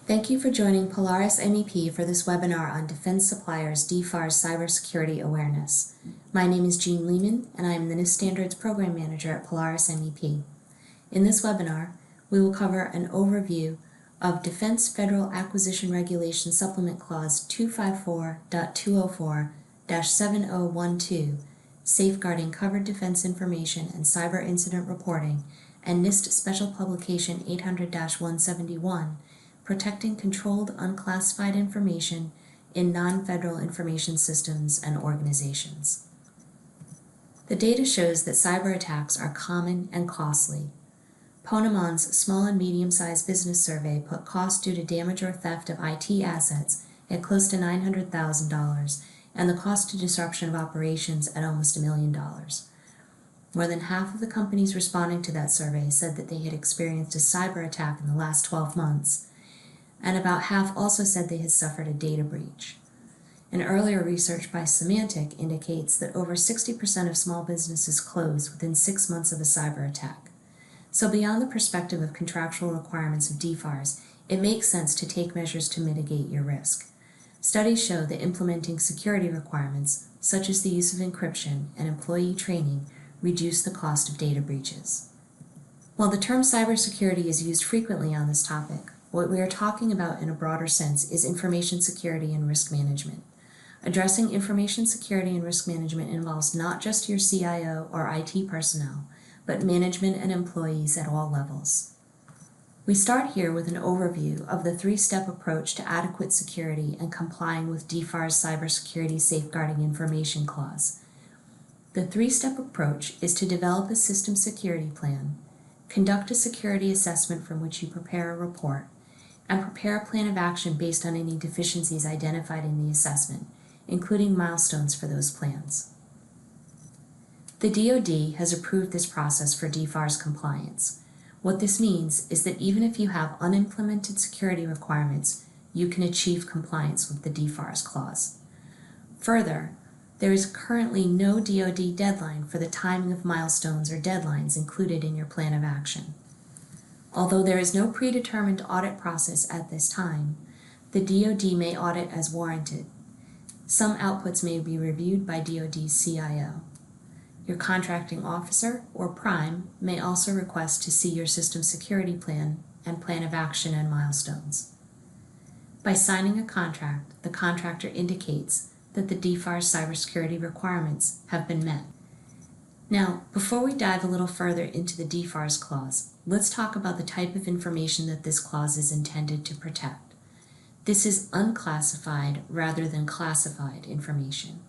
Thank you for joining Polaris MEP for this webinar on Defense Suppliers DFARS Cybersecurity Awareness. My name is Jean Lehman, and I am the NIST Standards Program Manager at Polaris MEP. In this webinar, we will cover an overview of Defense Federal Acquisition Regulation Supplement Clause 254.204-7012, Safeguarding Covered Defense Information and Cyber Incident Reporting, and NIST Special Publication 800-171, Protecting Controlled Unclassified Information in Non-Federal Information Systems and Organizations. The data shows that cyber attacks are common and costly. Ponemon's Small and Medium-Sized Business Survey put costs due to damage or theft of IT assets at close to $900,000 and the cost to disruption of operations at almost $1 million. More than half of the companies responding to that survey said that they had experienced a cyber attack in the last 12 months, and about half also said they had suffered a data breach. An earlier research by Symantec indicates that over 60% of small businesses close within 6 months of a cyber attack. So beyond the perspective of contractual requirements of DFARS, it makes sense to take measures to mitigate your risk. Studies show that implementing security requirements, such as the use of encryption and employee training, reduce the cost of data breaches. While the term cybersecurity is used frequently on this topic, what we are talking about in a broader sense is information security and risk management. Addressing information security and risk management involves not just your CIO or IT personnel, but management and employees at all levels. We start here with an overview of the three-step approach to adequate security and complying with DFARS Cybersecurity Safeguarding Information Clause. The three-step approach is to develop a system security plan, conduct a security assessment from which you prepare a report, and prepare a plan of action based on any deficiencies identified in the assessment, including milestones for those plans. The DoD has approved this process for DFARS compliance. What this means is that even if you have unimplemented security requirements, you can achieve compliance with the DFARS clause. Further, there is currently no DoD deadline for the timing of milestones or deadlines included in your plan of action. Although there is no predetermined audit process at this time, the DoD may audit as warranted. Some outputs may be reviewed by DoD's CIO. Your contracting officer, or prime, may also request to see your system security plan and plan of action and milestones. By signing a contract, the contractor indicates that the DFARS cybersecurity requirements have been met. Now, before we dive a little further into the DFARS clause, let's talk about the type of information that this clause is intended to protect. This is unclassified rather than classified information.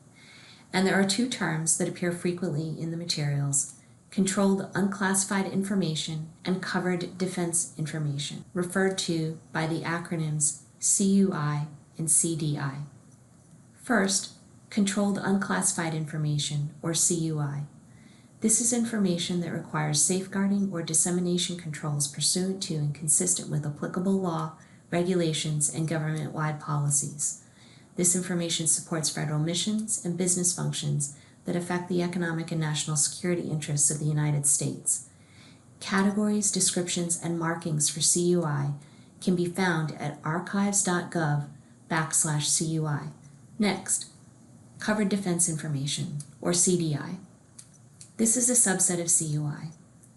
And there are two terms that appear frequently in the materials: controlled unclassified information and covered defense information, referred to by the acronyms CUI and CDI. First, controlled unclassified information, or CUI. This is information that requires safeguarding or dissemination controls pursuant to and consistent with applicable law, regulations, and government-wide policies. This information supports federal missions and business functions that affect the economic and national security interests of the United States. Categories, descriptions, and markings for CUI can be found at archives.gov/CUI. Next, covered defense information, or CDI. This is a subset of CUI,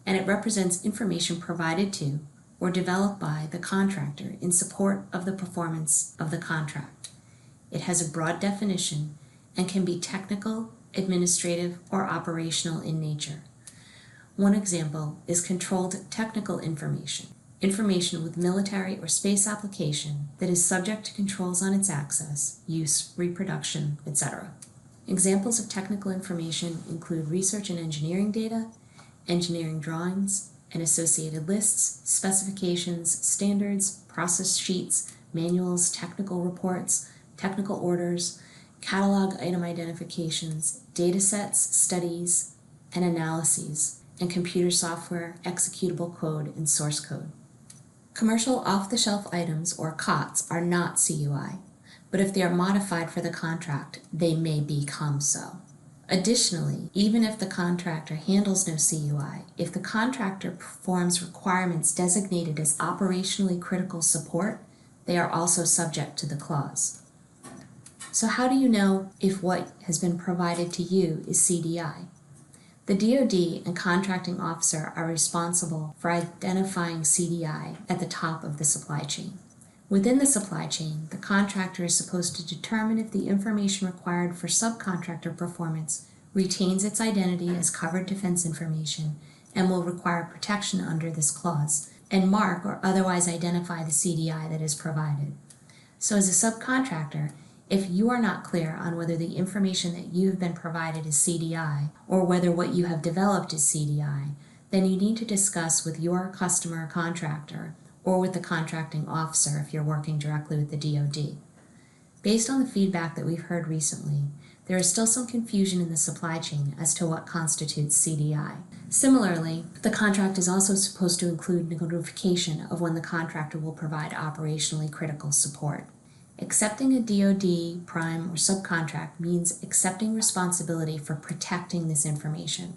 and it represents information provided to or developed by the contractor in support of the performance of the contract. It has a broad definition and can be technical, administrative, or operational in nature. One example is controlled technical information, information with military or space application that is subject to controls on its access, use, reproduction, etc. Examples of technical information include research and engineering data, engineering drawings, and associated lists, specifications, standards, process sheets, manuals, technical reports, technical orders, catalog item identifications, data sets, studies, and analyses, and computer software, executable code, and source code. Commercial off-the-shelf items, or COTS, are not CUI, but if they are modified for the contract, they may become so. Additionally, even if the contractor handles no CUI, if the contractor performs requirements designated as operationally critical support, they are also subject to the clause. So how do you know if what has been provided to you is CDI? The DoD and contracting officer are responsible for identifying CDI at the top of the supply chain. Within the supply chain, the contractor is supposed to determine if the information required for subcontractor performance retains its identity as covered defense information and will require protection under this clause, and mark or otherwise identify the CDI that is provided. So as a subcontractor, if you are not clear on whether the information that you have been provided is CDI or whether what you have developed is CDI, then you need to discuss with your customer or contractor or with the contracting officer if you're working directly with the DoD. Based on the feedback that we've heard recently, there is still some confusion in the supply chain as to what constitutes CDI. Similarly, the contract is also supposed to include notification of when the contractor will provide operationally critical support. Accepting a DoD, prime, or subcontract means accepting responsibility for protecting this information,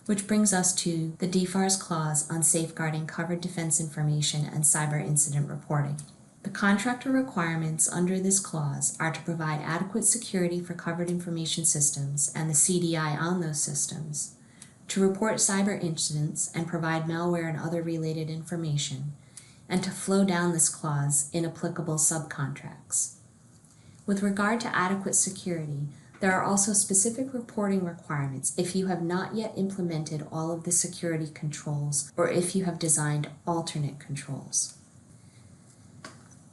which brings us to the DFARS clause on safeguarding covered defense information and cyber incident reporting. The contractor requirements under this clause are to provide adequate security for covered information systems and the CDI on those systems, to report cyber incidents and provide malware and other related information, and to flow down this clause in applicable subcontracts. With regard to adequate security, there are also specific reporting requirements if you have not yet implemented all of the security controls or if you have designed alternate controls.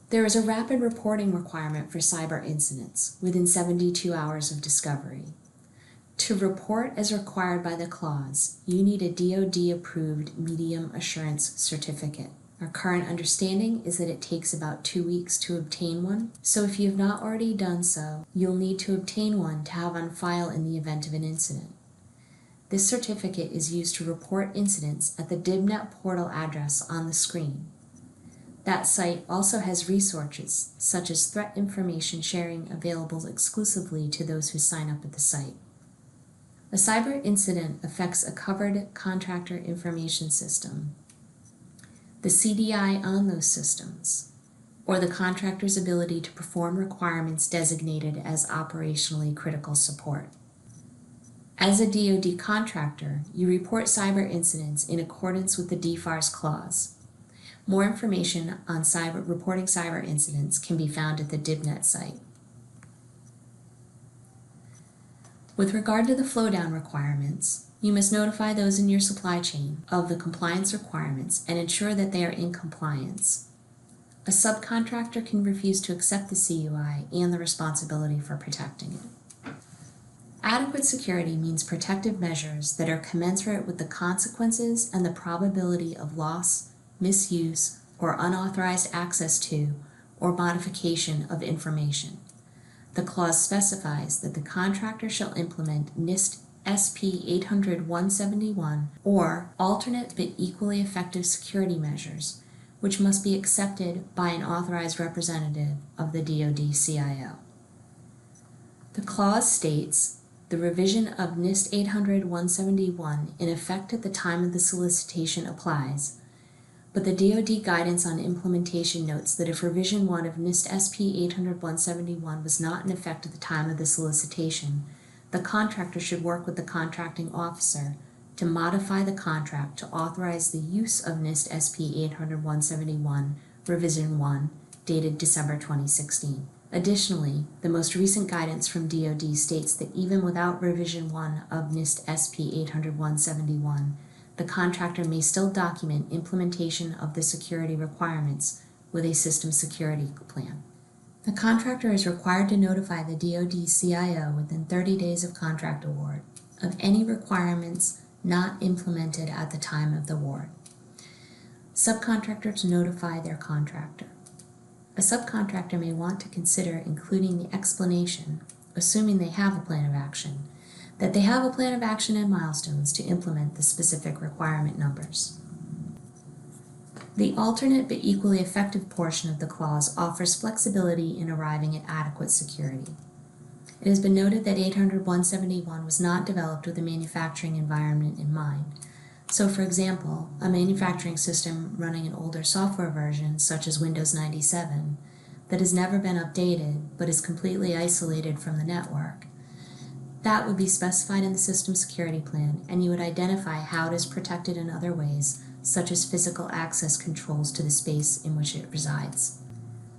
There is a rapid reporting requirement for cyber incidents within 72 hours of discovery. To report as required by the clause, you need a DoD-approved Medium Assurance Certificate. Our current understanding is that it takes about 2 weeks to obtain one, so if you have not already done so, you'll need to obtain one to have on file in the event of an incident. This certificate is used to report incidents at the DIBnet portal address on the screen. That site also has resources, such as threat information sharing available exclusively to those who sign up at the site. A cyber incident affects a covered contractor information system, the CDI on those systems, or the contractor's ability to perform requirements designated as operationally critical support. As a DoD contractor, you report cyber incidents in accordance with the DFARS clause. More information on reporting cyber incidents can be found at the DIBnet site. With regard to the flowdown requirements, you must notify those in your supply chain of the compliance requirements and ensure that they are in compliance. A subcontractor can refuse to accept the CUI and the responsibility for protecting it. Adequate security means protective measures that are commensurate with the consequences and the probability of loss, misuse, or unauthorized access to or modification of information. The clause specifies that the contractor shall implement NIST SP 800-171 or alternate but equally effective security measures, which must be accepted by an authorized representative of the DoD CIO. The clause states the revision of NIST 800-171 in effect at the time of the solicitation applies, but the DoD guidance on implementation notes that if revision 1 of NIST SP 800-171 was not in effect at the time of the solicitation, the contractor should work with the contracting officer to modify the contract to authorize the use of NIST SP 800-171 revision 1 dated December 2016. Additionally, the most recent guidance from DoD states that even without revision 1 of NIST SP 800-171, the contractor may still document implementation of the security requirements with a system security plan. The contractor is required to notify the DoD CIO within 30 days of contract award of any requirements not implemented at the time of the award. Subcontractors notify their contractor. A subcontractor may want to consider including the explanation, assuming they have a plan of action, that they have a plan of action and milestones to implement the specific requirement numbers. The alternate but equally effective portion of the clause offers flexibility in arriving at adequate security. It has been noted that 800-171 was not developed with a manufacturing environment in mind. So, for example, a manufacturing system running an older software version, such as Windows 97, that has never been updated but is completely isolated from the network, that would be specified in the system security plan, and you would identify how it is protected in other ways, such as physical access controls to the space in which it resides.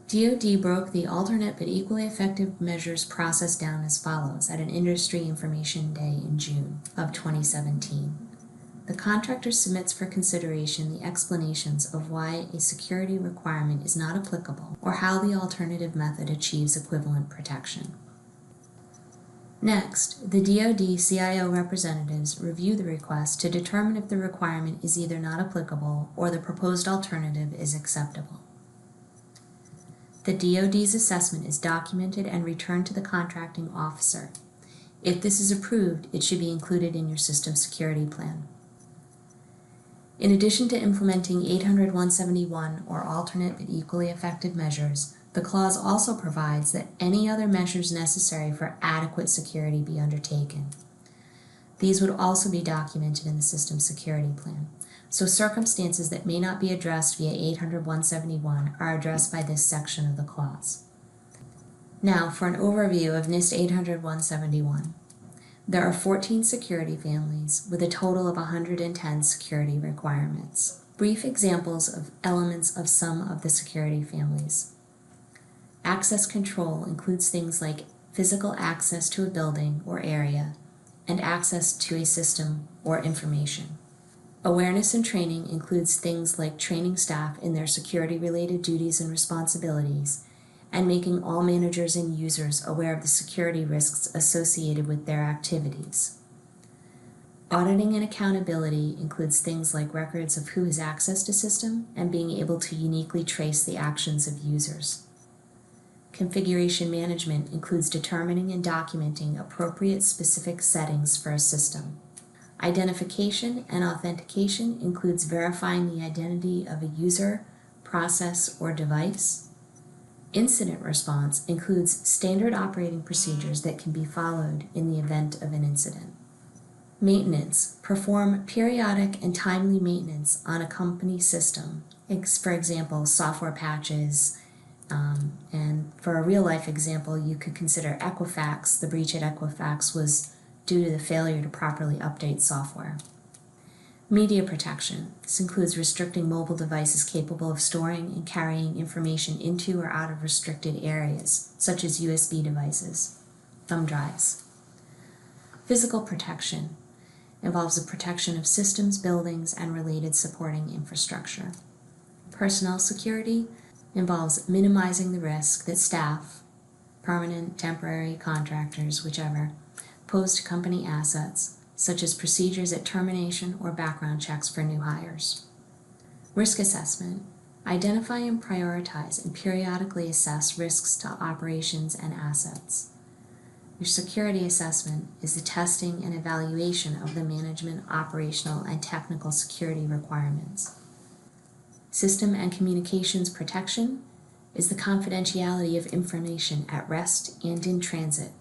DoD broke the alternate but equally effective measures process down as follows at an Industry Information Day in June of 2017. The contractor submits for consideration the explanations of why a security requirement is not applicable or how the alternative method achieves equivalent protection. Next, the DoD CIO representatives review the request to determine if the requirement is either not applicable or the proposed alternative is acceptable. The DoD's assessment is documented and returned to the contracting officer. If this is approved, it should be included in your system security plan. In addition to implementing 800-171 or alternate but equally effective measures, the clause also provides that any other measures necessary for adequate security be undertaken. These would also be documented in the system security plan. So circumstances that may not be addressed via 800-171 are addressed by this section of the clause. Now for an overview of NIST 800-171. There are 14 security families with a total of 110 security requirements. Brief examples of elements of some of the security families. Access control includes things like physical access to a building or area and access to a system or information. Awareness and training includes things like training staff in their security-related duties and responsibilities and making all managers and users aware of the security risks associated with their activities. Auditing and accountability includes things like records of who has access to system and being able to uniquely trace the actions of users. Configuration management includes determining and documenting appropriate specific settings for a system. Identification and authentication includes verifying the identity of a user, process, or device. Incident response includes standard operating procedures that can be followed in the event of an incident. Maintenance. Perform periodic and timely maintenance on a company system. For example, software patches. And for a real-life example, you could consider Equifax. The breach at Equifax was due to the failure to properly update software. Media protection. This includes restricting mobile devices capable of storing and carrying information into or out of restricted areas, such as USB devices, thumb drives. Physical protection involves the protection of systems, buildings, and related supporting infrastructure. Personnel security involves minimizing the risk that staff, permanent, temporary, contractors, whichever, pose to company assets, such as procedures at termination or background checks for new hires. Risk assessment. Identify and prioritize and periodically assess risks to operations and assets. Your security assessment is the testing and evaluation of the management, operational, and technical security requirements. System and communications protection is the confidentiality of information at rest and in transit.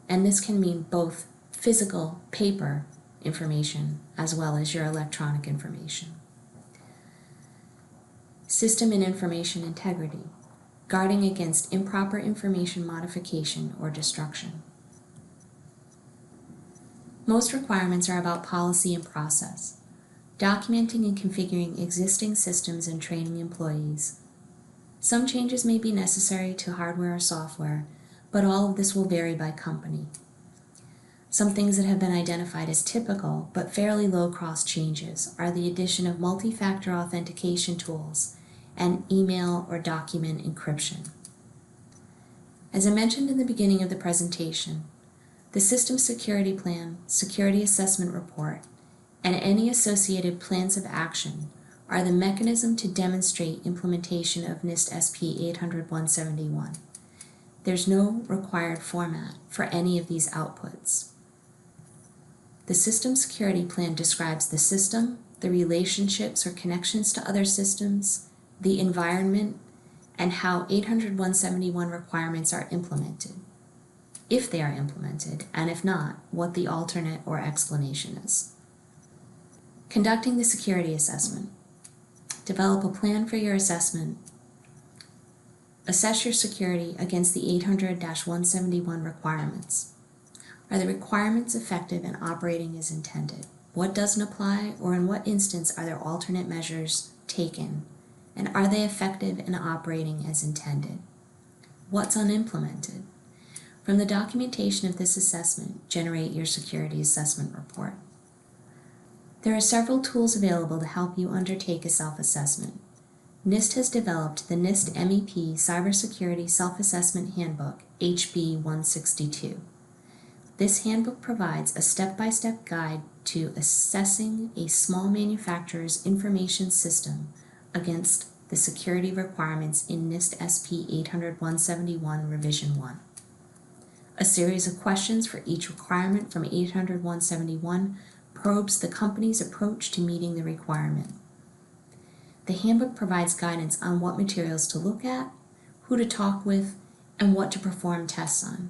And this can mean both physical, paper information as well as your electronic information. System and information integrity, guarding against improper information modification or destruction. Most requirements are about policy and process. Documenting and configuring existing systems and training employees. Some changes may be necessary to hardware or software, but all of this will vary by company. Some things that have been identified as typical but fairly low-cost changes are the addition of multi-factor authentication tools and email or document encryption. As I mentioned in the beginning of the presentation, the System Security Plan, Security Assessment Report, and any associated plans of action are the mechanism to demonstrate implementation of NIST SP 800-171. There's no required format for any of these outputs. The System Security Plan describes the system, the relationships or connections to other systems, the environment, and how 800-171 requirements are implemented, if they are implemented, and if not, what the alternate or explanation is. Conducting the security assessment. Develop a plan for your assessment. Assess your security against the 800-171 requirements. Are the requirements effective and operating as intended? What doesn't apply, or in what instance are there alternate measures taken? And are they effective and operating as intended? What's unimplemented? From the documentation of this assessment, generate your security assessment report. There are several tools available to help you undertake a self-assessment. NIST has developed the NIST MEP Cybersecurity Self-Assessment Handbook, HB 162. This handbook provides a step-by-step guide to assessing a small manufacturer's information system against the security requirements in NIST SP 800-171 Revision 1. A series of questions for each requirement from 800-171 probes the company's approach to meeting the requirement. The handbook provides guidance on what materials to look at, who to talk with, and what to perform tests on.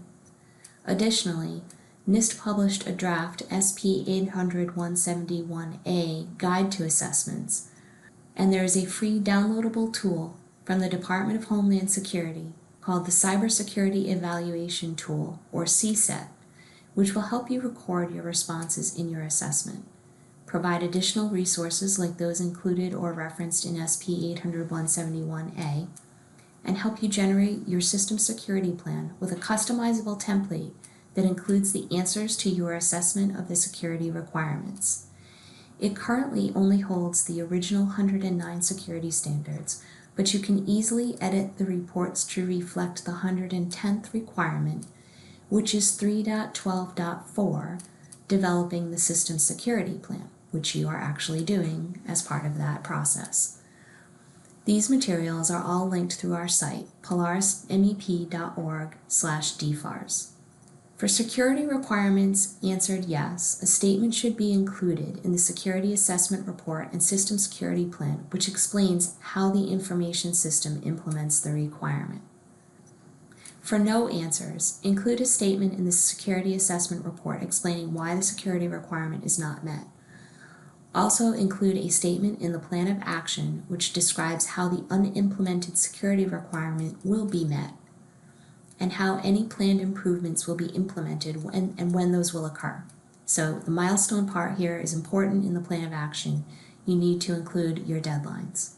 Additionally, NIST published a draft SP 800-171A Guide to Assessments, and there is a free downloadable tool from the Department of Homeland Security called the Cybersecurity Evaluation Tool, or CSET, which will help you record your responses in your assessment, provide additional resources like those included or referenced in SP 800-171A, and help you generate your system security plan with a customizable template that includes the answers to your assessment of the security requirements. It currently only holds the original 109 security standards, but you can easily edit the reports to reflect the 110th requirement, which is 3.12.4, developing the system security plan, which you are actually doing as part of that process. These materials are all linked through our site, polarismep.org/DFARS. For security requirements answered yes, a statement should be included in the Security Assessment Report and System Security Plan, which explains how the information system implements the requirement. For no answers, include a statement in the Security Assessment Report explaining why the security requirement is not met. Also include a statement in the Plan of Action which describes how the unimplemented security requirement will be met, and how any planned improvements will be implemented and when those will occur. So the milestone part here is important in the Plan of Action. You need to include your deadlines.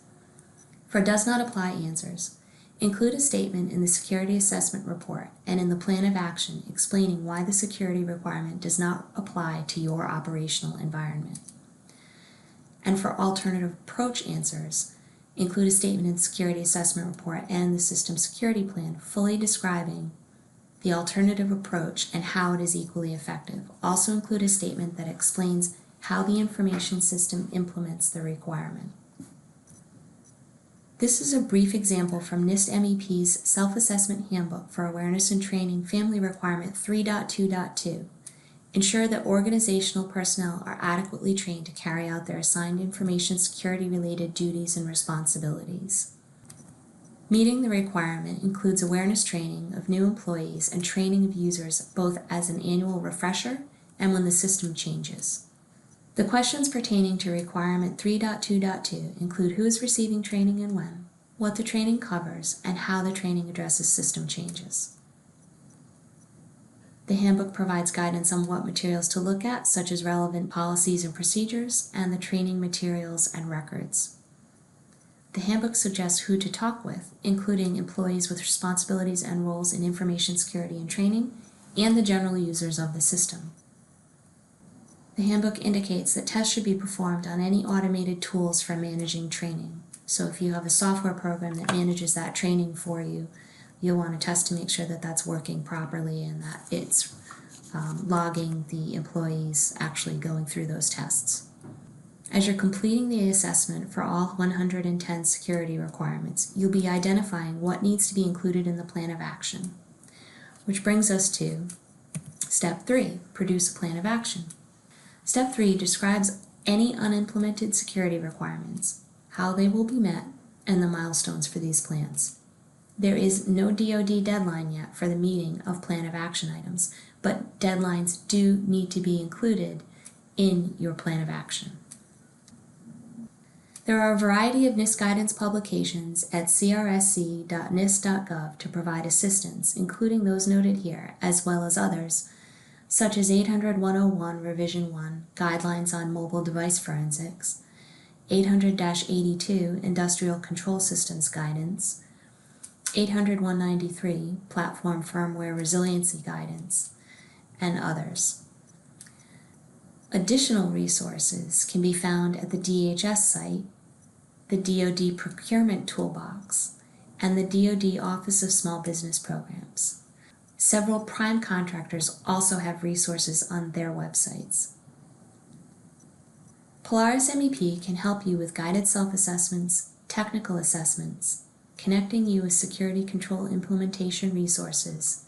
For does not apply answers, include a statement in the Security Assessment Report and in the Plan of Action explaining why the security requirement does not apply to your operational environment. And for alternative approach answers, include a statement in the Security Assessment Report and the System Security Plan fully describing the alternative approach and how it is equally effective. Also include a statement that explains how the information system implements the requirement. This is a brief example from NIST MEP's Self-Assessment Handbook for Awareness and Training Family Requirement 3.2.2. Ensure that organizational personnel are adequately trained to carry out their assigned information security-related duties and responsibilities. Meeting the requirement includes awareness training of new employees and training of users both as an annual refresher and when the system changes. The questions pertaining to requirement 3.2.2 include who is receiving training and when, what the training covers, and how the training addresses system changes. The handbook provides guidance on what materials to look at, such as relevant policies and procedures, and the training materials and records. The handbook suggests who to talk with, including employees with responsibilities and roles in information security and training, and the general users of the system. The handbook indicates that tests should be performed on any automated tools for managing training. So if you have a software program that manages that training for you, you'll want to test to make sure that that's working properly and that it's logging the employees actually going through those tests. As you're completing the assessment for all 110 security requirements, you'll be identifying what needs to be included in the Plan of Action. Which brings us to Step 3, produce a Plan of Action. Step 3 describes any unimplemented security requirements, how they will be met, and the milestones for these plans. There is no DoD deadline yet for the meeting of Plan of Action items, but deadlines do need to be included in your Plan of Action. There are a variety of NIST guidance publications at crsc.nist.gov to provide assistance, including those noted here, as well as others, such as 800-101 Revision 1, Guidelines on Mobile Device Forensics, 800-82 Industrial Control Systems Guidance, 800-193 Platform Firmware Resiliency Guidance, and others. Additional resources can be found at the DHS site, the DoD Procurement Toolbox, and the DoD Office of Small Business Programs. Several prime contractors also have resources on their websites. Polaris MEP can help you with guided self-assessments, technical assessments, connecting you with security control implementation resources,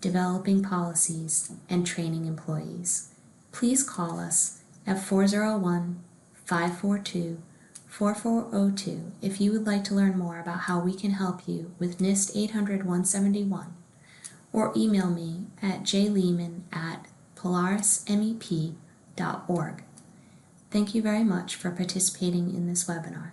developing policies, and training employees. Please call us at 401-542-4402 if you would like to learn more about how we can help you with NIST 800-171, or email me at jlehman@polarismep.org. Thank you very much for participating in this webinar.